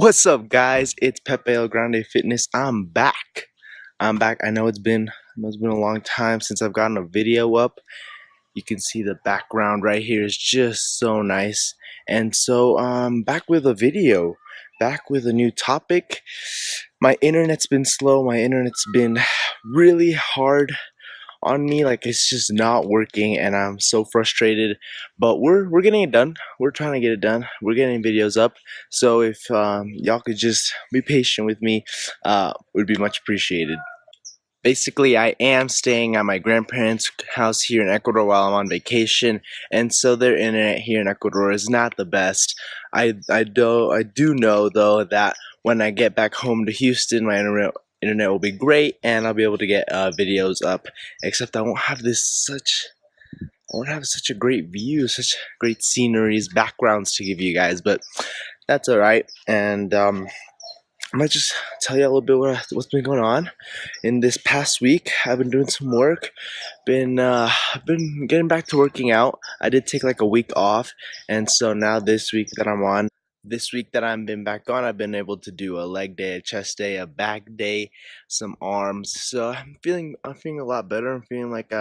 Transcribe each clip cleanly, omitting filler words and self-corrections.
What's up, guys? It's Pepe El Grande Fitness. I'm back. I know it's been a long time since I've gotten a video up. You can see the background right here is just so nice. And so back with a video, back with a new topic. My internet's been slow. My internet's been really hard on me, like it's just not working and I'm so frustrated, but we're getting it done. We're trying to get it done. We're getting videos up, so if y'all could just be patient with me, would be much appreciated. Basically, I am staying at my grandparents' house here in Ecuador while I'm on vacation, and so their internet here in Ecuador is not the best. I do know though that when I get back home to Houston, my internet will be great, and I'll be able to get videos up. Except I won't have such a great view, such great sceneries, backgrounds to give you guys, but that's all right. And I might just tell you a little bit what's been going on in this past week. I've been doing some work. I've been getting back to working out. I did take like a week off, and so now this week that I've been back on, I've been able to do a leg day, a chest day, a back day, some arms. So I'm feeling a lot better. I'm feeling like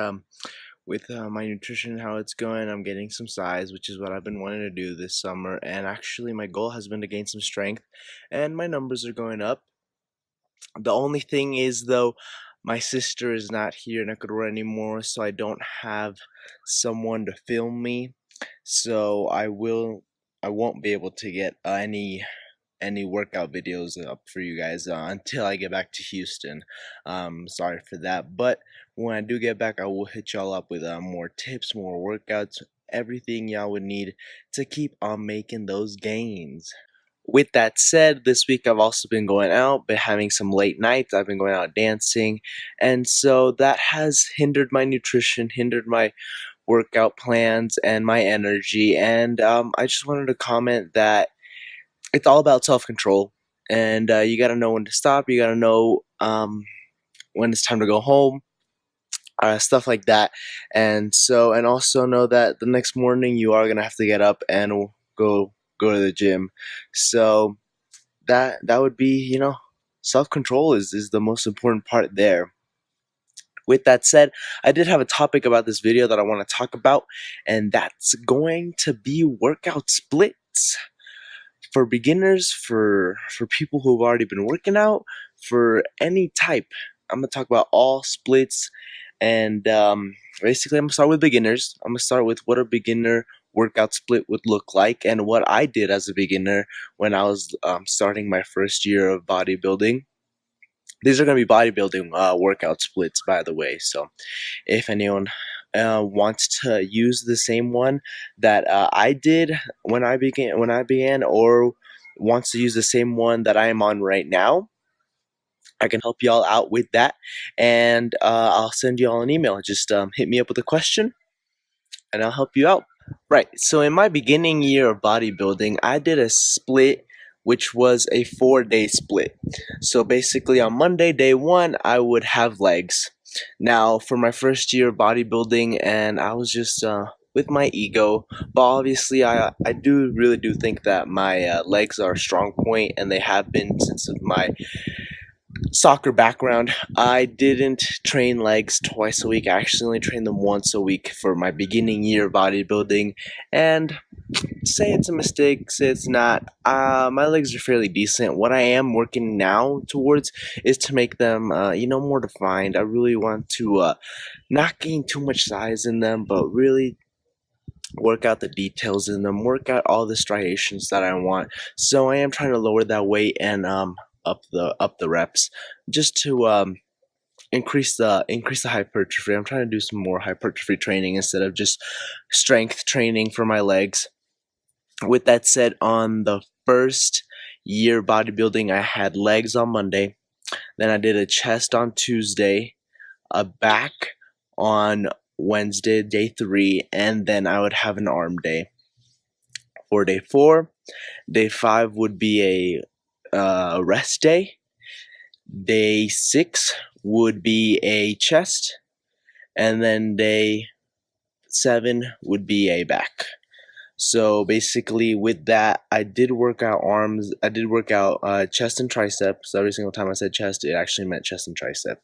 with my nutrition, how it's going, I'm getting some size, which is what I've been wanting to do this summer. And actually, my goal has been to gain some strength, and my numbers are going up. The only thing is, though, my sister is not here in Ecuador anymore, so I don't have someone to film me. So I won't be able to get any workout videos up for you guys until I get back to Houston. Sorry for that, but when I do get back, I will hit y'all up with more tips, more workouts, everything y'all would need to keep on making those gains. With that said, this week I've also been going out, been having some late nights. I've been going out dancing, and so that has hindered my nutrition, hindered my workout plans, and my energy. And I just wanted to comment that it's all about self control, and you got to know when to stop. You got to know when it's time to go home, stuff like that. And also know that the next morning you are gonna have to get up and go to the gym. So that would be, self control is the most important part there. With that said, I did have a topic about this video that I want to talk about, and that's going to be workout splits for beginners, for people who've already been working out, for any type. I'm gonna talk about all splits, and basically, I'm gonna start with beginners. I'm gonna start with what a beginner workout split would look like, and what I did as a beginner when I was starting my first year of bodybuilding. These are gonna be bodybuilding workout splits, by the way. So if anyone wants to use the same one that I did when I began, or wants to use the same one that I am on right now, I can help y'all out with that, and I'll send y'all an email. Just hit me up with a question, and I'll help you out. Right. So in my beginning year of bodybuilding, I did a split which was a 4-day split. So basically on Monday, day 1, I would have legs. Now for my first year of bodybuilding, and I was just with my ego, but obviously I do really do think that my legs are a strong point, and they have been since my soccer background. I didn't train legs twice a week. I actually only trained them once a week for my beginning year of bodybuilding. And say it's a mistake, say it's not. My legs are fairly decent. What I am working now towards is to make them, more defined. I really want to not gain too much size in them, but really work out the details in them, work out all the striations that I want. So I am trying to lower that weight and up the reps, just to increase the hypertrophy. I'm trying to do some more hypertrophy training instead of just strength training for my legs. With that said, on the first year bodybuilding, I had legs on Monday, then I did a chest on Tuesday, a back on Wednesday, day 3, and then I would have an arm day. For day 4, day 5 would be a rest day. Day 6 would be a chest, and then day 7 would be a back. So basically, with that, I did work out arms. I did work out chest and triceps. Every single time I said chest, it actually meant chest and tricep,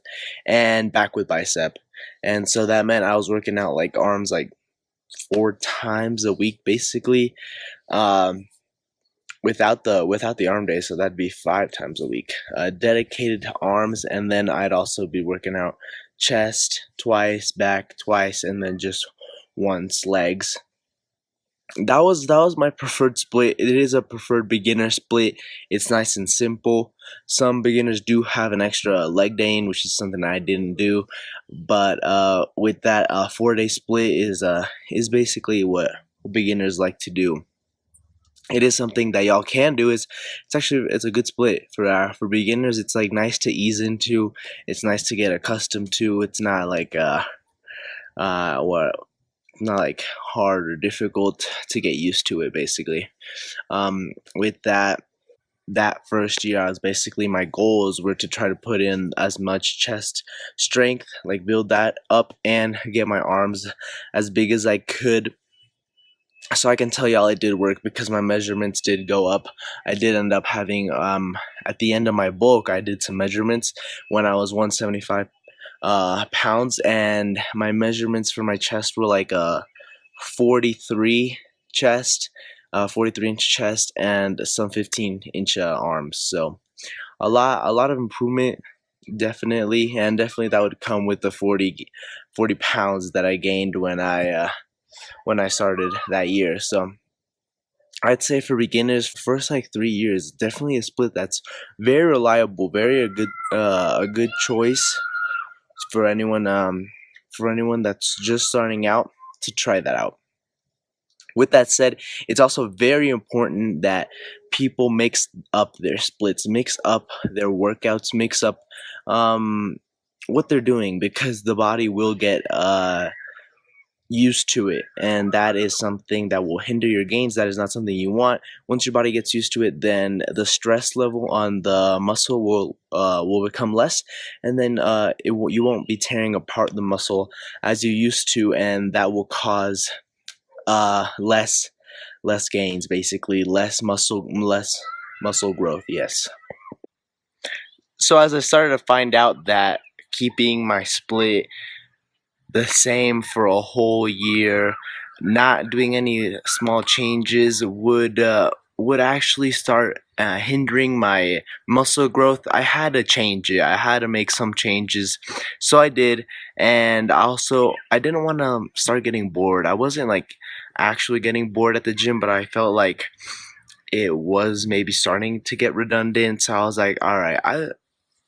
and back with bicep. And so that meant I was working out like arms like 4 times a week, basically. Um, without the arm day, so that'd be 5 times a week, dedicated to arms. And then I'd also be working out chest twice, back twice, and then just once legs. That was my preferred split. It is a preferred beginner split. It's nice and simple. Some beginners do have an extra leg day in, which is something I didn't do. But with that, 4-day split is basically what beginners like to do. It is something that y'all can do. It's a good split for beginners. It's like nice to ease into. It's nice to get accustomed to. It's not like what not like hard or difficult to get used to it, basically. With that first year, I was basically, my goals were to try to put in as much chest strength, like build that up, and get my arms as big as I could. So I can tell y'all it did work because my measurements did go up. I did end up having at the end of my bulk, I did some measurements when I was 175 pounds, and my measurements for my chest were like 43 chest, 43-inch chest, and some 15-inch arms. So a lot of improvement, definitely. And definitely that would come with the 40 pounds that I gained when I started that year. So I'd say for beginners, first like 3 years, definitely a split that's very reliable, very a good choice for anyone that's just starting out to try that out. With that said, it's also very important that people mix up their splits, mix up their workouts, mix up what they're doing, because the body will get used to it, and that is something that will hinder your gains. That is not something you want. Once your body gets used to it, then the stress level on the muscle will become less, and then you won't be tearing apart the muscle as you used to, and that will cause less gains, basically less muscle growth. Yes. So as I started to find out that keeping my split the same for a whole year, not doing any small changes would actually start hindering my muscle growth. I had to change it. I had to make some changes, so I did. And also, I didn't want to start getting bored. I wasn't like actually getting bored at the gym, but I felt like it was maybe starting to get redundant. So I was like, all right,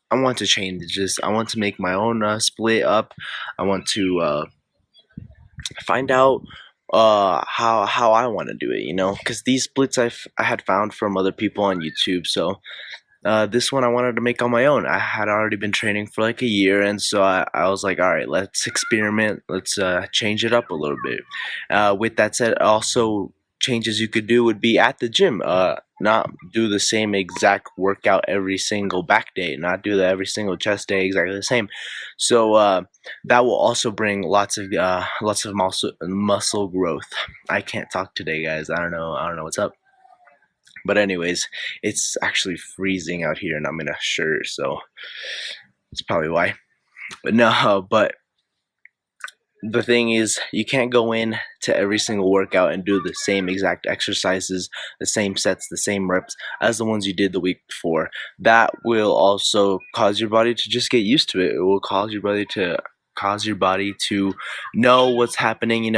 I want to change this. I want to make my own split up. I want to find out how I want to do it, because these splits I had found from other people on YouTube. So this one I wanted to make on my own. I had already been training for like a year, and so I was like, all right, let's experiment. Let's change it up a little bit. With that said, also changes you could do would be at the gym. Not do the same exact workout every single back day. Not do every single chest day exactly the same. So that will also bring lots of muscle growth. I can't talk today, guys. I don't know what's up. But anyways, it's actually freezing out here, and I'm in a shirt, so that's probably why. But no, but the thing is, you can't go in to every single workout and do the same exact exercises, the same sets, the same reps as the ones you did the week before. That will also cause your body to just get used to it. It will cause your body to know what's happening.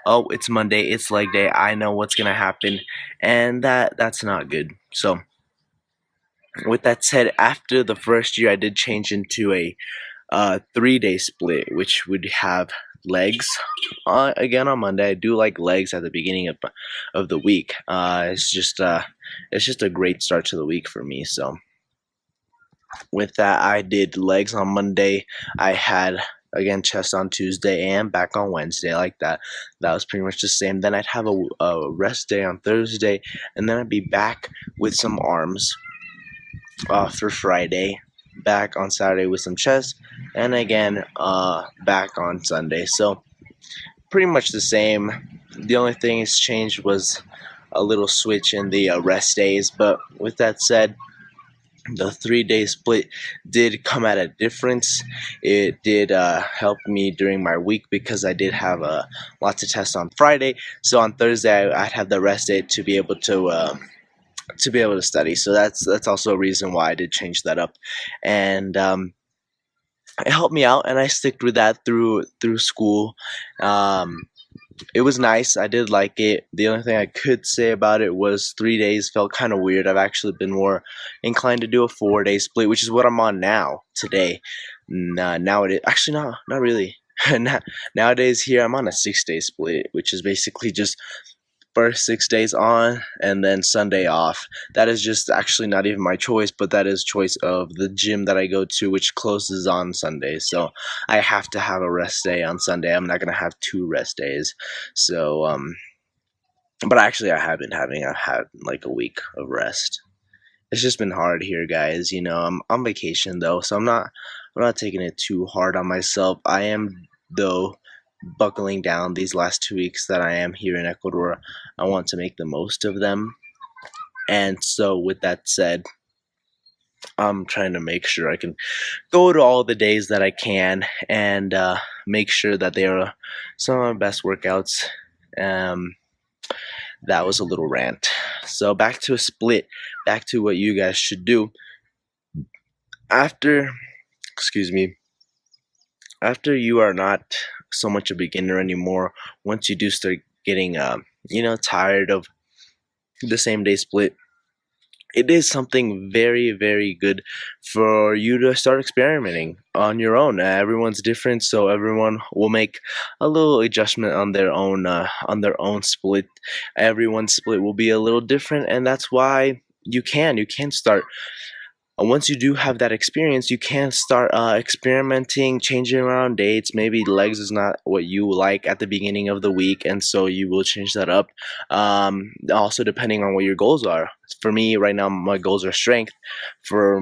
Oh, it's Monday, it's leg day, I know what's gonna happen, and that's not good. So with that said, after the first year, I did change into a 3-day split, which would have legs again on Monday. I do like legs at the beginning of the week. It's just a great start to the week for me. So with that, I did legs on Monday. I had again chest on Tuesday and back on Wednesday, like that. That was pretty much the same. Then I'd have a rest day on Thursday, and then I'd be back with some arms for Friday, back on Saturday with some chest, and again back on Sunday. So pretty much the same the only thing that's changed was a little switch in the rest days. But with that said, the 3 day split did come at a difference. It did help me during my week because I did have lots of tests on Friday. So on Thursday, I'd have the rest day to be able to study. So that's also a reason why I did change that up, and it helped me out, and I sticked with that through school. Um, it was nice. I did like it. The only thing I could say about it was 3 days felt kind of weird. I've actually been more inclined to do a 4 day split, which is what I'm on now today. Nowadays, actually, not really. Nowadays here I'm on a 6 day split, which is basically just first 6 days on and then Sunday off. That is just actually not even my choice, but that is choice of the gym that I go to, which closes on Sunday. So I have to have a rest day on Sunday. I'm not gonna have 2 rest days. So but actually I have been having I had like a week of rest. It's just been hard here, guys. You know, I'm on vacation though, so I'm not taking it too hard on myself. I am, though, buckling down these last 2 weeks that I am here in Ecuador. I want to make the most of them. And so, with that said, I'm trying to make sure I can go to all the days that I can and make sure that they are some of my best workouts. Um, that was a little rant. So, back to a split, back to what you guys should do. After, excuse me, after you are not so much a beginner anymore, once you do start getting, tired of the same day split, it is something very, very good for you to start experimenting on your own. Everyone's different, so everyone will make a little adjustment on their own split. Everyone's split will be a little different, and that's why you can start. Once you do have that experience, you can start experimenting, changing around dates. Maybe legs is not what you like at the beginning of the week, and so you will change that up. Also, depending on what your goals are. For me, right now, my goals are strength for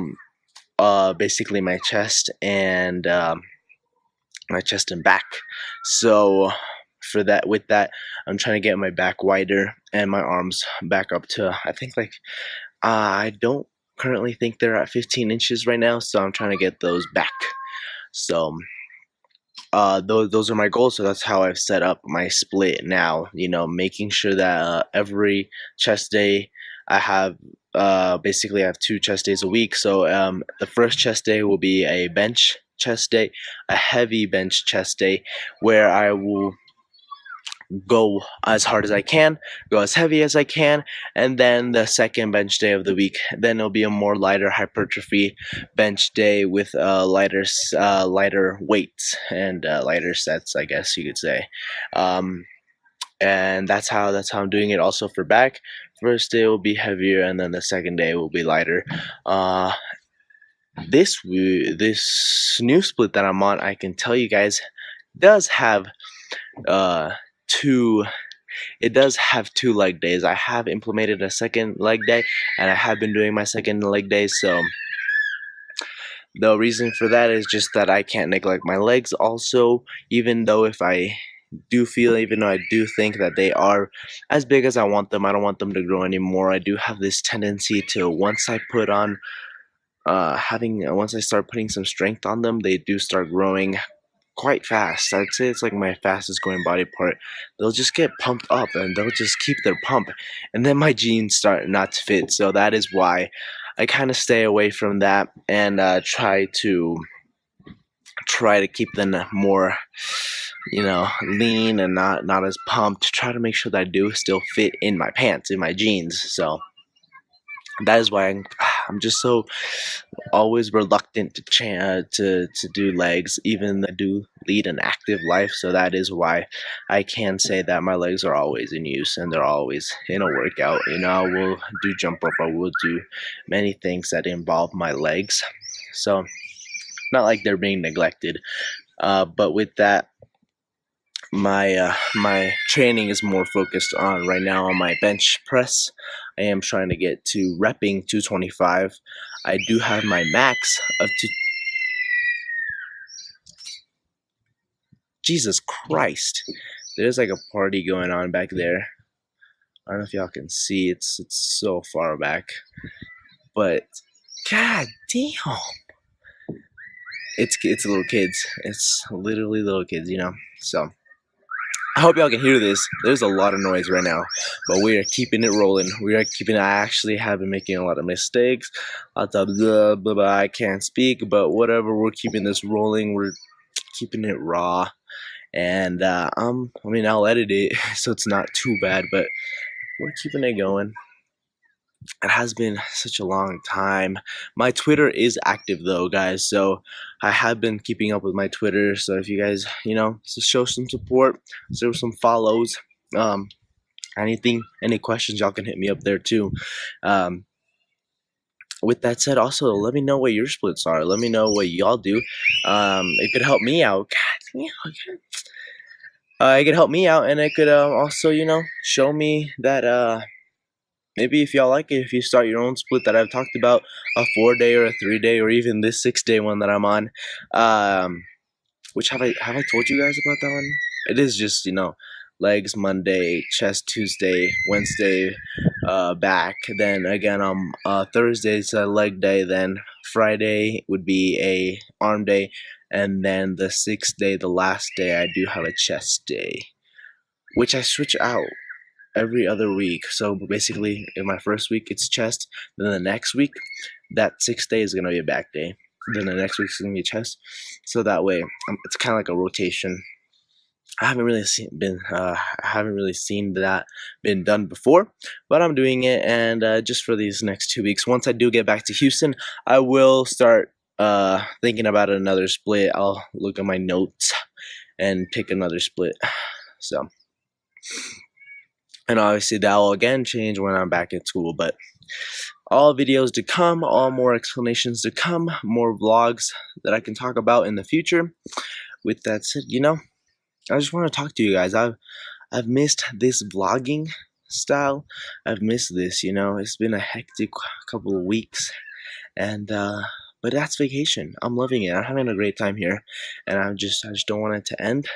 basically my chest and back. So with that, I'm trying to get my back wider and my arms back up to, I think, like I don't currently think they're at 15 inches right now, so I'm trying to get those back. So those are my goals. So that's how I've set up my split now. You know, making sure that every chest day I have basically I have 2 chest days a week. So the first chest day will be a bench chest day, a heavy bench chest day, where I will go as hard as I can, go as heavy as I can, and then the second bench day of the week, then it'll be a more lighter hypertrophy bench day with lighter weights and lighter sets, I guess you could say. And that's how I'm doing it. Also for back, first day will be heavier, and then the second day will be lighter. This new split that I'm on, I can tell you guys, does have uh two it does have 2 leg days. I have implemented a second leg day, and I have been doing my second leg day. So the reason for that is just that I can't neglect my legs also, even though I do think that they are as big as I want them. I don't want them to grow anymore. I do have this tendency to, once I start putting some strength on them, they do start growing quite fast. I'd say it's like my fastest growing body part. They'll just get pumped up and they'll just keep their pump, and then my jeans start not to fit. So that is why I kind of stay away from that and try to keep them more, lean and not as pumped. Try to make sure that I do still fit in my pants, in my jeans. So that is why I'm just so always reluctant to do legs, even though I do lead an active life. So that is why I can say that my legs are always in use and they're always in a workout. I will do jump rope. I will do many things that involve my legs. So not like they're being neglected. But with that, my training is more focused on right now on my bench press. I am trying to get to repping 225. I do have my max of Jesus Christ. There's like a party going on back there. I don't know if y'all can see. It's so far back, but god damn, it's little kids. It's literally little kids, you know. So I hope y'all can hear this. There's a lot of noise right now, but we are keeping it rolling. We are keeping. I actually have been making a lot of mistakes. Blah, blah, blah, blah, I can't speak, but whatever. We're keeping this rolling. We're keeping it raw, and I mean, I'll edit it so it's not too bad, but we're keeping it going. It has been such a long time. My Twitter is active though, guys, so I have been keeping up with my Twitter. So if you guys, you know, to show some support, show some follows, anything, any questions, y'all can hit me up there too. With that said, also let me know what your splits are. Let me know what y'all do. It could help me out. God, it could help me out, and it could also, you know, show me that maybe if y'all like it, if you start your own split that I've talked about, a 4-day or a 3-day or even this 6-day one that I'm on, which have I told you guys about that one? It is just, you know, legs Monday, chest Tuesday, Wednesday, back. Then again on Thursday's a leg day. Then Friday would be a arm day, and then the 6th day, the last day, I do have a chest day, which I switch out every other week. So basically, in my first week it's chest, then the next week, that 6th day is gonna be a back day, then the next week's gonna be chest. So that way, it's kind of like a rotation. I haven't really seen that been done before, but I'm doing it, and just for these next 2 weeks. Once I do get back to Houston, I will start thinking about another split. I'll look at my notes and pick another split. So. And obviously that will again change when I'm back at school, but all videos to come, all more explanations to come, more vlogs that I can talk about in the future. With that said, you know, I just want to talk to you guys. I've missed this vlogging style. I've missed this, you know. It's been a hectic couple of weeks, and but that's vacation. I'm loving it. I'm having a great time here, and I just don't want it to end.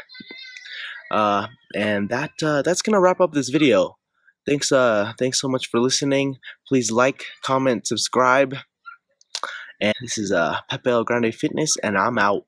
And that's gonna wrap up this video. Thanks so much for listening. Please like, comment, subscribe. And this is Pepe El Grande Fitness, and I'm out.